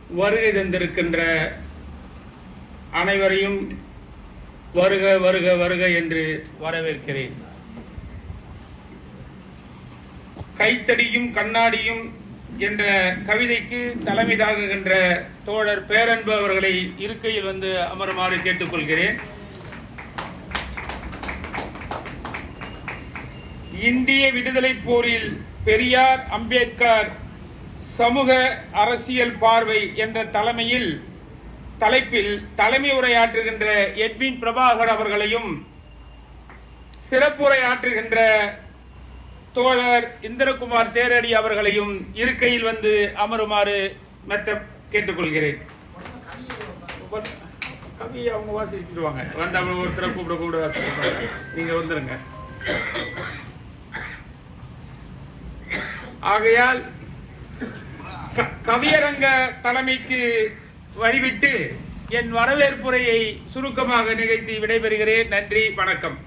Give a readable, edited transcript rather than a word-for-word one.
வருகை தந்திருக்கின்ற அனைவரையும் வருக வருக வருக என்று வரவேற்கிறேன். கைத்தடியும் கண்ணாடியும் என்ற கவிதைக்கு தலைமை தாங்குகின்ற தோழர் பேரன்பு அவர்களை இருக்கையில் வந்து அமருமாறு கேட்டுக்கொள்கிறேன். இந்திய விடுதலை போரில் பெரியார், அம்பேத்கர் சமூக அரசியல் பார்வை என்ற தலைப்பில் தலைமை உரையாற்றுகின்ற எட்வின் பிரபாகர் அவர்களையும், சிறப்புரையாற்றுகின்ற தோழர் இந்திரகுமார் தேரடி அவர்களையும் இருக்கையில் வந்து அமருமாறு கேட்டுக்கொள்கிறேன். கவியை அவங்க வாசிச்சுடுவாங்க. வந்து அவங்க ஒருத்தரை கூப்பிட வாசிப்பாங்க. நீங்க வந்துருங்க. ஆகையால் கவியரங்க தலைமைக்கு வழிவிட்டு என் வரவேற்புரையை சுருக்கமாக நிகழ்த்தி விடைபெறுகிறேன். நன்றி, வணக்கம்.